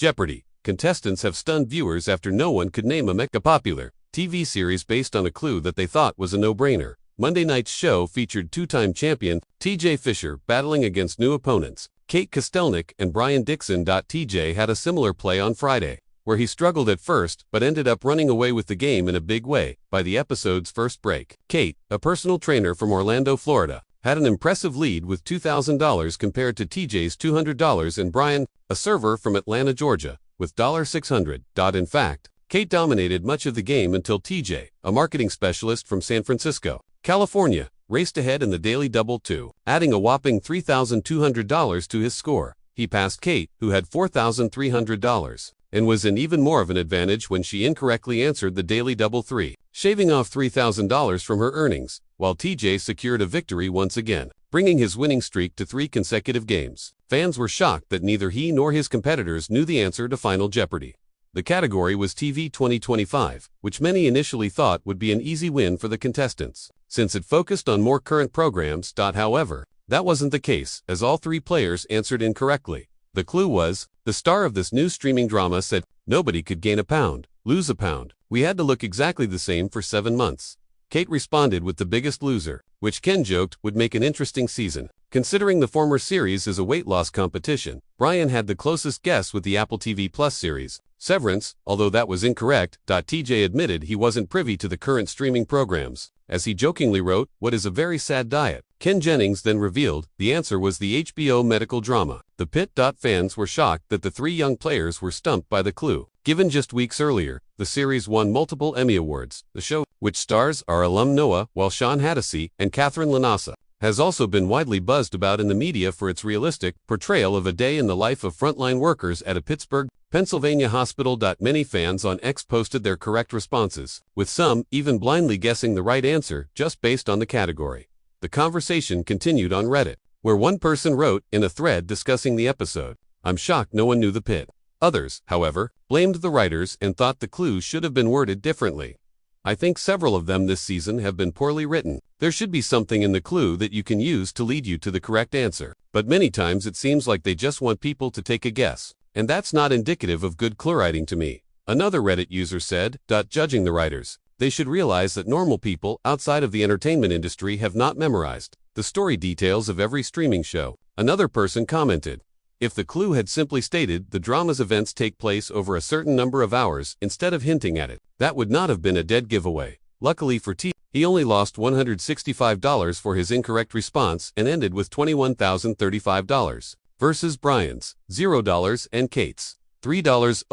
Jeopardy! Contestants have stunned viewers after no one could name a mega-popular TV series based on a clue that they thought was a no-brainer. Monday night's show featured two-time champion TJ Fisher battling against new opponents, Kate Kostelnik and Brian Dixon. TJ had a similar play on Friday, where he struggled at first but ended up running away with the game in a big way by the episode's first break. Kate, a personal trainer from Orlando, Florida, had an impressive lead with $2,000 compared to TJ's $200, and Brian, a server from Atlanta, Georgia, with $600. In fact, Kate dominated much of the game until TJ, a marketing specialist from San Francisco, California, raced ahead in the daily double too, adding a whopping $3,200 to his score. He passed Kate, who had $4,300, and was in even more of an advantage when she incorrectly answered the daily double 3, shaving off $3,000 from her earnings, while TJ secured a victory once again, bringing his winning streak to 3 consecutive games. Fans were shocked that neither he nor his competitors knew the answer to Final Jeopardy! The category was TV 2025, which many initially thought would be an easy win for the contestants, since it focused on more current programs. However, that wasn't the case, as all 3 players answered incorrectly. The clue was, the star of this new streaming drama said, "Nobody could gain a pound, lose a pound. We had to look exactly the same for 7 months." Kate responded with The Biggest Loser, which Ken joked would make an interesting season. Considering the former series is a weight loss competition, Brian had the closest guess with the Apple TV Plus series, Severance, although that was incorrect. TJ admitted he wasn't privy to the current streaming programs, as he jokingly wrote, "What is a very sad diet?" Ken Jennings then revealed the answer was the HBO medical drama, The Pit. Fans were shocked that the 3 young players were stumped by the clue. Given just weeks earlier, the series won multiple Emmy Awards. The show, which stars our alum Noah, Sean Hannity, and Catherine Lanasa, has also been widely buzzed about in the media for its realistic portrayal of a day in the life of frontline workers at a Pittsburgh, Pennsylvania hospital. Many fans on X posted their correct responses, with some even blindly guessing the right answer just based on the category. The conversation continued on Reddit, where one person wrote in a thread discussing the episode, "I'm shocked no one knew The Pit." Others, however, blamed the writers and thought the clue should have been worded differently. I think several of them this season have been poorly written. There should be something in the clue that you can use to lead you to the correct answer. But many times it seems like they just want people to take a guess. And that's not indicative of good clue writing to me. Another Reddit user said, "Judging the writers, they should realize that normal people outside of the entertainment industry have not memorized the story details of every streaming show." Another person commented, "If the clue had simply stated the drama's events take place over a certain number of hours instead of hinting at it, that would not have been a dead giveaway." Luckily for T, he only lost $165 for his incorrect response and ended with $21,035, versus Brian's $0 and Kate's $3,000.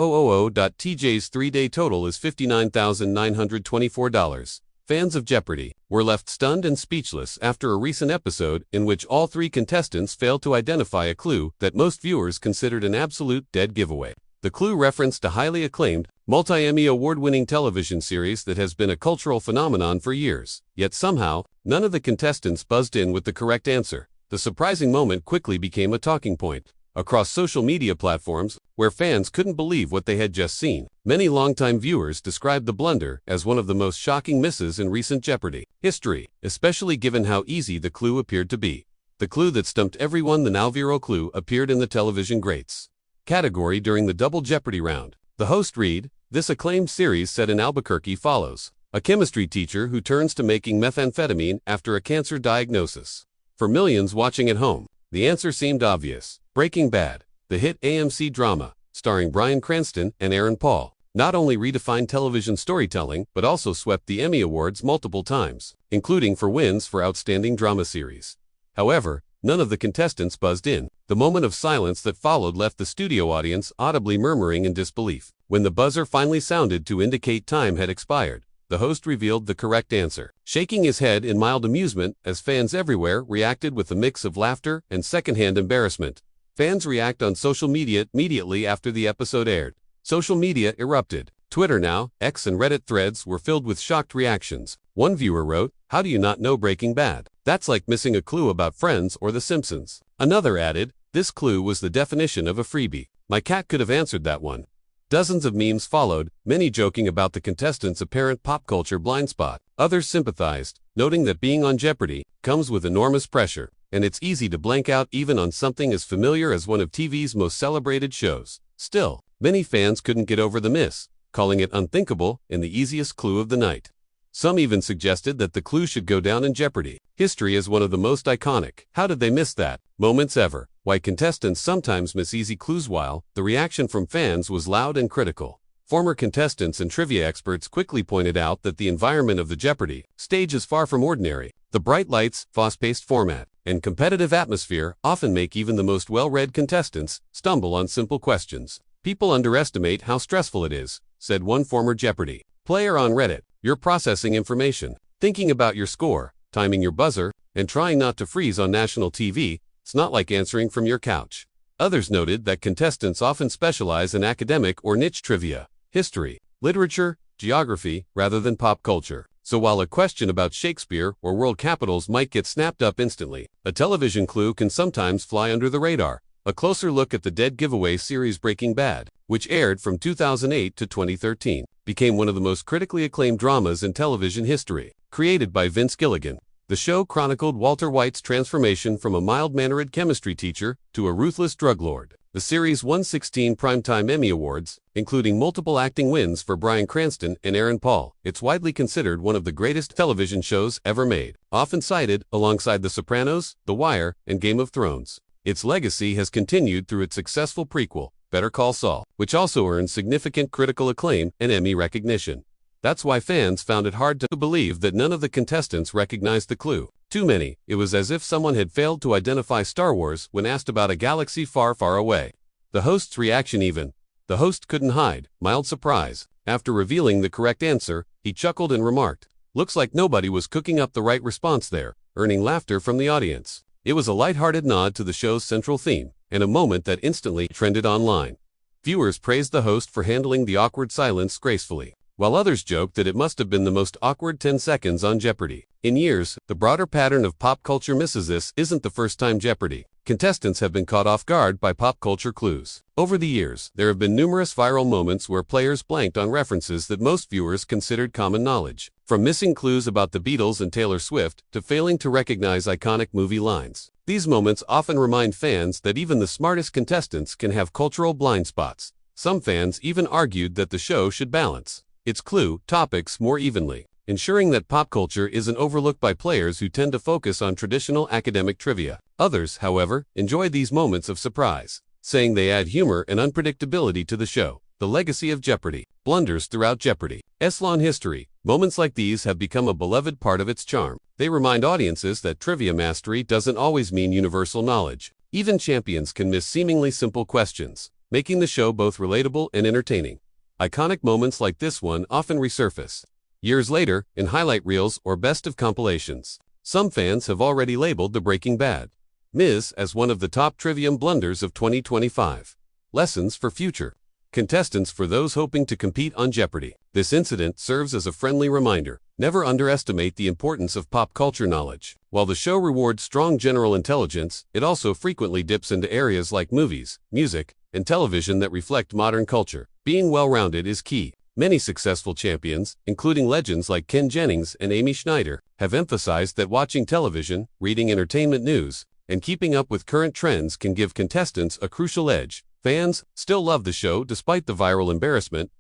TJ's 3-day total is $59,924. Fans of Jeopardy! Were left stunned and speechless after a recent episode in which all 3 contestants failed to identify a clue that most viewers considered an absolute dead giveaway. The clue referenced a highly acclaimed, multi-Emmy award-winning television series that has been a cultural phenomenon for years. Yet somehow, none of the contestants buzzed in with the correct answer. The surprising moment quickly became a talking point across social media platforms, where fans couldn't believe what they had just seen. Many longtime viewers described the blunder as one of the most shocking misses in recent Jeopardy! History, especially given how easy the clue appeared to be. The clue that stumped everyone, the now viral clue, appeared in the television greats category during the Double Jeopardy round. The host read, "This acclaimed series set in Albuquerque follows a chemistry teacher who turns to making methamphetamine after a cancer diagnosis." For millions watching at home, the answer seemed obvious. Breaking Bad, the hit AMC drama, starring Bryan Cranston and Aaron Paul, not only redefined television storytelling but also swept the Emmy Awards multiple times, including for wins for Outstanding Drama Series. However, none of the contestants buzzed in. The moment of silence that followed left the studio audience audibly murmuring in disbelief. When the buzzer finally sounded to indicate time had expired, the host revealed the correct answer, shaking his head in mild amusement as fans everywhere reacted with a mix of laughter and secondhand embarrassment. Fans react on social media immediately after the episode aired. Social media erupted. Twitter, now X, and Reddit threads were filled with shocked reactions. One viewer wrote, "How do you not know Breaking Bad? That's like missing a clue about Friends or The Simpsons." Another added, "This clue was the definition of a freebie. My cat could have answered that one." Dozens of memes followed, many joking about the contestants' apparent pop culture blind spot. Others sympathized, noting that being on Jeopardy! Comes with enormous pressure, and it's easy to blank out even on something as familiar as one of TV's most celebrated shows. Still, Many fans couldn't get over the miss, calling it unthinkable and the easiest clue of the night. Some even suggested that the clue should go down in Jeopardy history as one of the most iconic "how did they miss that" moments ever. Why contestants sometimes miss easy clues. While the reaction from fans was loud and critical, former contestants and trivia experts quickly pointed out that the environment of the Jeopardy stage is far from ordinary. The bright lights, fast-paced format, and competitive atmosphere often make even the most well-read contestants stumble on simple questions. "People underestimate how stressful it is," said one former Jeopardy player on Reddit. "You're processing information, thinking about your score, timing your buzzer, and trying not to freeze on national TV. It's not like answering from your couch." Others noted that contestants often specialize in academic or niche trivia, history, literature, geography, rather than pop culture. So while a question about Shakespeare or world capitals might get snapped up instantly, a television clue can sometimes fly under the radar. A closer look at the dead giveaway series Breaking Bad, which aired from 2008 to 2013, became one of the most critically acclaimed dramas in television history. Created by Vince Gilligan, the show chronicled Walter White's transformation from a mild-mannered chemistry teacher to a ruthless drug lord. The series won 16 Primetime Emmy Awards, including multiple acting wins for Bryan Cranston and Aaron Paul. It's widely considered one of the greatest television shows ever made, often cited alongside The Sopranos, The Wire, and Game of Thrones. Its legacy has continued through its successful prequel, Better Call Saul, which also earned significant critical acclaim and Emmy recognition. That's why fans found it hard to believe that none of the contestants recognized the clue. Too many. It was as if someone had failed to identify Star Wars when asked about a galaxy far, far away. The host's reaction even. The host couldn't hide mild surprise. After revealing the correct answer, he chuckled and remarked, "Looks like nobody was cooking up the right response there," earning laughter from the audience. It was a lighthearted nod to the show's central theme, and a moment that instantly trended online. Viewers praised the host for handling the awkward silence gracefully, while others joked that it must have been the most awkward 10 seconds on Jeopardy! In years, the broader pattern of pop culture misses. This isn't the first time Jeopardy! Contestants have been caught off guard by pop culture clues. Over the years, there have been numerous viral moments where players blanked on references that most viewers considered common knowledge. From missing clues about the Beatles and Taylor Swift to failing to recognize iconic movie lines. These moments often remind fans that even the smartest contestants can have cultural blind spots. Some fans even argued that the show should balance its clue topics more evenly, ensuring that pop culture isn't overlooked by players who tend to focus on traditional academic trivia. Others, however, enjoy these moments of surprise, saying they add humor and unpredictability to the show. The legacy of Jeopardy! Blunders throughout Jeopardy's long history. Moments like these have become a beloved part of its charm. They remind audiences that trivia mastery doesn't always mean universal knowledge. Even champions can miss seemingly simple questions, making the show both relatable and entertaining. Iconic moments like this one often resurface years later in highlight reels or best of compilations. Some fans have already labeled the Breaking Bad Ms. as one of the top trivium blunders of 2025. Lessons for future contestants. For those hoping to compete on Jeopardy! This incident serves as a friendly reminder. Never underestimate the importance of pop culture knowledge. While the show rewards strong general intelligence, it also frequently dips into areas like movies, music, and television that reflect modern culture. Being well-rounded is key. Many successful champions, including legends like Ken Jennings and Amy Schneider, have emphasized that watching television, reading entertainment news, and keeping up with current trends can give contestants a crucial edge. Fans still love the show despite the viral embarrassment.